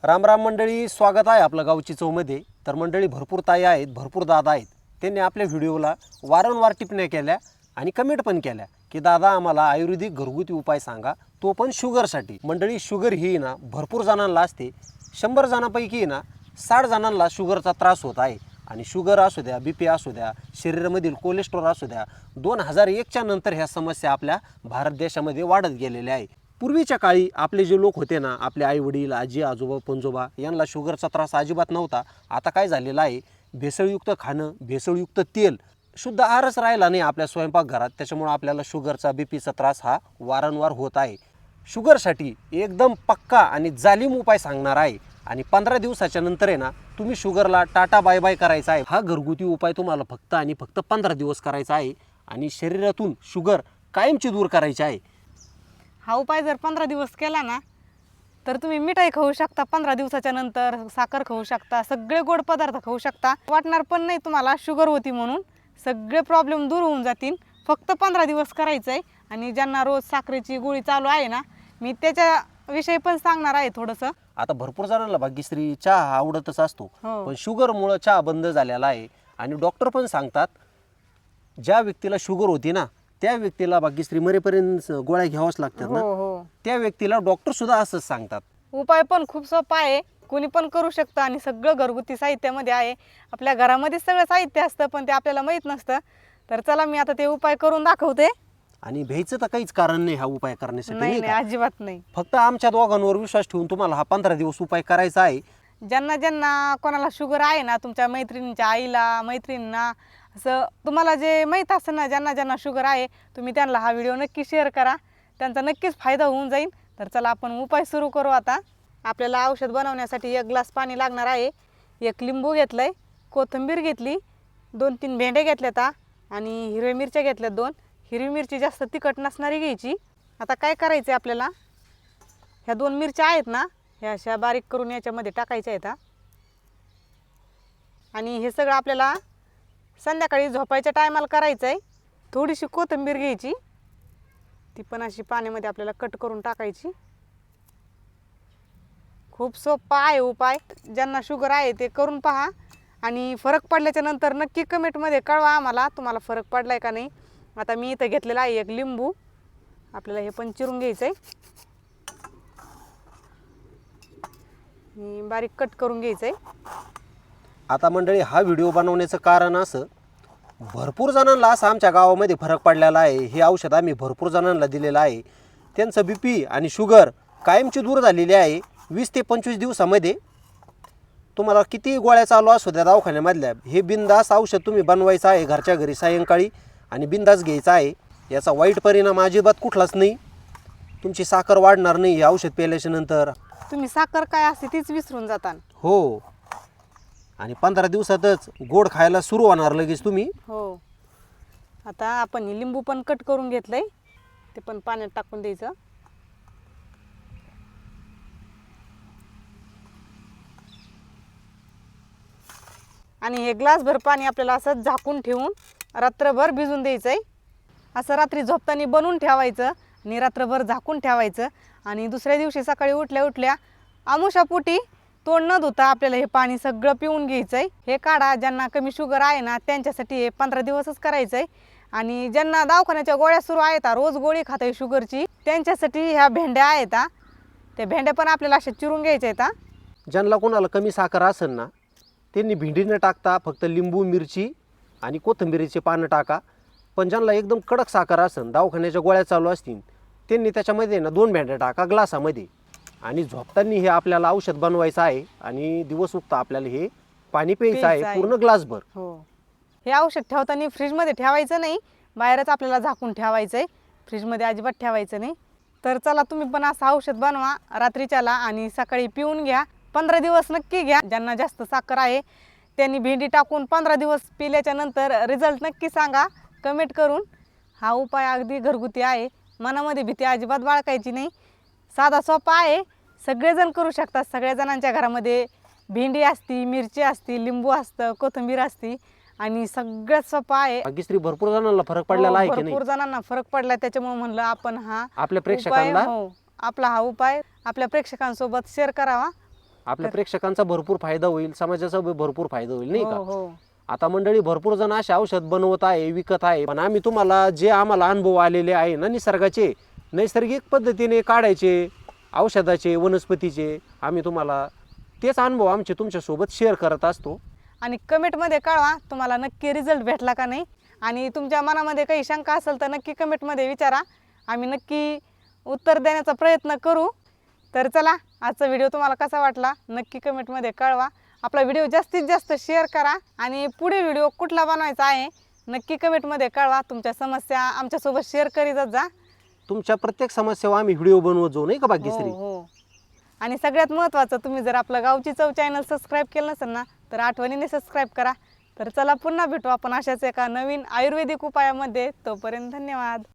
राम राम मंडळी, स्वागत आहे आपलं गावची चौमध्ये. तर मंडळी भरपूर ताई आहेत, भरपूर दादा आहेत. त्यांनी आपल्या व्हिडिओला वारंवार टिप्पण्या केल्या आणि कमेंट पण केल्या की दादा आम्हाला आयुर्वेदिक घरगुती उपाय सांगा, तो पण शुगरसाठी. मंडळी शुगर ही ना भरपूर जणांना असते. 100 जणांपैकी ना 60 जणांना शुगरचा त्रास होत आहे. आणि शुगर असू द्या, BP असू द्या, शरीरामधील कोलेस्ट्रॉल असू द्या, 2001च्या नंतर ह्या समस्या आपल्या भारत देशामध्ये वाढत गेलेल्या आहे. पूर्वीच्या काळी आपले जे लोक होते ना, आपले आई वडील, आजी आजोबा, पणजोबा, यांना शुगरचा त्रास अजिबात नव्हता. आता काय झालेलं आहे, भेसळयुक्त खाणं, भेसळयुक्त तेल, शुद्ध आहारच राहिला नाही आपल्या स्वयंपाकघरात. त्याच्यामुळे आपल्याला शुगरचा, BPचा त्रास हा वारंवार होत आहे. शुगरसाठी एकदम पक्का आणि जालीम उपाय सांगणार आहे. आणि 15 दिवसाच्या नंतर आहे ना, तुम्ही शुगरला टाटा बाय बाय करायचा आहे. हा घरगुती उपाय तुम्हाला फक्त आणि फक्त 15 दिवस करायचा आहे आणि शरीरातून शुगर कायमची दूर करायची आहे. हा उपाय जर 15 दिवस केला ना, तर तुम्ही मिठाई खाऊ शकता. 15 दिवसाच्या नंतर साखर खाऊ शकता, सगळे गोड पदार्थ खाऊ शकता. वाटणार पण नाही तुम्हाला शुगर होती म्हणून. सगळे प्रॉब्लेम दूर होऊन जातील. फक्त 15 दिवस करायचं आहे. आणि ज्यांना रोज साखरेची गोळी चालू आहे ना, मी त्याच्याविषयी पण सांगणार आहे थोडंसं. आता भरपूर जणांना भाग्यश्री चहा आवडतच असतो, पण शुगरमुळे चहा बंद झालेला आहे. आणि डॉक्टर पण सांगतात ज्या व्यक्तीला शुगर होती ना, त्या व्यक्तीला भाग्यश्री मरेपर्यंत गोळ्या घ्यावाच लागतात ना. त्या व्यक्तीला डॉक्टर सुद्धा असंच सांगतात. उपाय पण खूप सोपा आहे, कोणी पण करू शकतं. आणि सगळं घरगुती साहित्यामध्ये आहे. आपल्या घरामध्ये सगळं साहित्य असतं, पण ते आपल्याला माहीत नसतं. तर चला मी आता ते उपाय करून दाखवते. आणि भ्यायचं तर काहीच कारण नाही हा उपाय करण्यासाठी, नाही नाही नाही, का? अजिबात नाही. फक्त आमच्या दोघांवर विश्वास ठेवून तुम्हाला हा 15 दिवस उपाय करायचा आहे. ज्यांना ज्यांना कोणाला शुगर आहे ना, तुमच्या मैत्रिणींच्या आईला, मैत्रिणींना, असं तुम्हाला जे माहीत असेल ना, ज्यांना ज्यांना शुगर आहे, तुम्ही त्यांना हा व्हिडिओ नक्की शेअर करा. त्यांचा नक्कीच फायदा होऊन जाईल. तर चला आपण उपाय सुरू करू आता. आपल्याला औषध बनवण्यासाठी 1 ग्लास पाणी लागणार आहे. 1 लिंबू घेतलं आहे, कोथिंबीर घेतली, 2-3 भेंडे घेतल्यात आणि हिरव्या मिरच्या घेतल्यात 2. हिरवी मिरची जास्त तिखट नसणारी घ्यायची. आता काय करायचं आहे आपल्याला, ह्या 2 मिरच्या आहेत ना, ह्या अशा बारीक करून याच्यामध्ये टाकायच्या आहेत. आणि हे सगळं आपल्याला संध्याकाळी झोपायच्या टायमाला करायचं आहे. थोडीशी कोथिंबीर घ्यायची, ती पण अशी पाण्यामध्ये आपल्याला कट करून टाकायची. खूप सोपा आहे उपाय. ज्यांना शुगर आहे ते करून पहा आणि फरक पडल्याच्या नंतर नक्की कमेंटमध्ये कळवा आम्हाला तुम्हाला फरक पडलाय का नाही. आता मी इथं घेतलेला आहे 1 लिंबू. आपल्याला हे पण चिरून घ्यायचं आहे, बारीक कट करून घ्यायचं आहे. आता मंडळी हा व्हिडिओ बनवण्याचं कारण असं, भरपूर जणांना असं आमच्या गावामध्ये फरक पडलेला आहे. हे औषध आम्ही भरपूर जणांना दिलेलं आहे. त्यांचं BP आणि शुगर कायमची दूर झालेली आहे. 20 ते 25 दिवसामध्ये. तुम्हाला किती गोळ्या चालू असू द्या दवाखान्यामधल्या, हे बिंदास औषध तुम्ही बनवायचं आहे घरच्या घरी सायंकाळी आणि बिंदास घ्यायचं आहे. याचा वाईट परिणाम अजिबात कुठलाच नाही. तुमची साखर वाढणार नाही हे औषध प्यायल्याच्या नंतर. तुम्ही साखर काय असते तीच विसरून जाता. हो. आणि 15 दिवसातच गोड खायला सुरू होणार लगेच तुम्ही. हो. आता आपण हे लिंबू पण कट करून घेतलंय, ते पण पाण्यात टाकून द्यायचं. आणि हे ग्लासभर पाणी आपल्याला असं झाकून ठेवून रात्रभर भिजून द्यायचं आहे. असं रात्री झोपताना बनवून ठेवायचं आणि रात्रभर झाकून ठेवायचं. आणि दुसऱ्या दिवशी सकाळी उठल्या उठल्या आमुषापोटी तोंड न धुता आपल्याला हे पाणी सगळं पिऊन घ्यायचं आहे. हे काढा. ज्यांना कमी शुगर आहे ना, त्यांच्यासाठी हे 15 दिवसच करायचं आहे. आणि ज्यांना दवाखान्याच्या गोळ्या सुरू आहेत, रोज गोळी खात आहे शुगरची, त्यांच्यासाठी ह्या भेंड्या आहेत. त्या भेंड्या पण आपल्याला अशा चिरून घ्यायच्या आहेत. ज्यांना कोणाला कमी साखर असेल ना, त्यांनी भेंडी न टाकता फक्त लिंबू, मिरची आणि कोथिंबीरीचे पानं टाका. पण ज्यांना एकदम कडक साखर असेल, दवाखान्याच्या गोळ्या चालू असतील, त्यांनी त्याच्यामध्ये ना 2 भेंड्या टाका ग्लासामध्ये. आणि झोपताना हे आपल्याला औषध बनवायचं आहे आणि दिवस उगता आपल्याला हे पाणी प्यायचं आहे पूर्ण ग्लासभर. हो. हे औषध ठेवताना फ्रीजमध्ये ठेवायचं नाही, बाहेरच आपल्याला झाकून ठेवायचं आहे. फ्रीजमध्ये अजिबात ठेवायचं नाही. तर चला तुम्ही पण असं औषध बनवा रात्रीच्याला आणि सकाळी पिऊन घ्या. 15 दिवस नक्की घ्या. ज्यांना जास्त साखर आहे त्यांनी भेंडी टाकून 15 दिवस पिल्याच्या नंतर रिझल्ट नक्की सांगा कमेंट करून. हा उपाय अगदी घरगुती आहे. मनामध्ये भीती अजिबात बाळगायची नाही. साधा सोपा आहे, सगळेजण करू शकतात. सगळ्या जणांच्या घरामध्ये भेंडी असती, मिरची असती, लिंबू असतं, कोथिंबीर असती आणि सगळ्यात सोपा आहे. भाग्यश्री भरपूर जणांना फरक पडलेला आहे की नाही? भरपूर जणांना फरक पडला. त्याच्यामुळे म्हणलं आपण हा आपल्या प्रेक्षकांना आपला हा उपाय आपल्या प्रेक्षकांसोबत शेअर करावा. आपल्या प्रेक्षकांचा भरपूर फायदा होईल, समाजाचा भरपूर फायदा होईल, नाही हो का? हो आता मंडळी भरपूर जण असे औषध बनवत आहे, विकत आहे, पण आम्ही तुम्हाला जे आम्हाला अनुभव आलेले आहे ना निसर्गाचे, नैसर्गिक पद्धतीने काढायचे औषधाचे, वनस्पतीचे, आम्ही तुम्हाला तेच अनुभव आमचे तुमच्यासोबत शेअर करत असतो. आणि कमेंटमध्ये कळवा तुम्हाला नक्की रिझल्ट भेटला का नाही, आणि तुमच्या मनामध्ये काही शंका असेल तर नक्की कमेंटमध्ये विचारा, आम्ही नक्की उत्तर देण्याचा प्रयत्न करू. तर चला, आजचा व्हिडिओ तुम्हाला कसा वाटला नक्की कमेंटमध्ये कळवा. आपला व्हिडिओ जास्तीत जास्त शेअर करा आणि पुढे व्हिडिओ कुठला बनवायचा आहे नक्की कमेंटमध्ये कळवा. तुमच्या समस्या आमच्यासोबत शेअर करीत जा. तुमच्या प्रत्येक समस्येवर आम्ही व्हिडिओ बनवत जाऊ, नाही का भाग्यश्री? हो. आणि सगळ्यात महत्त्वाचं, तुम्ही जर आपलं गावची चव चॅनल सबस्क्राईब केलं नसेल ना तर आठवणीने सबस्क्राईब करा. तर चला, पुन्हा भेटू आपण अशाच एका नवीन आयुर्वेदिक उपायामध्ये. तोपर्यंत धन्यवाद.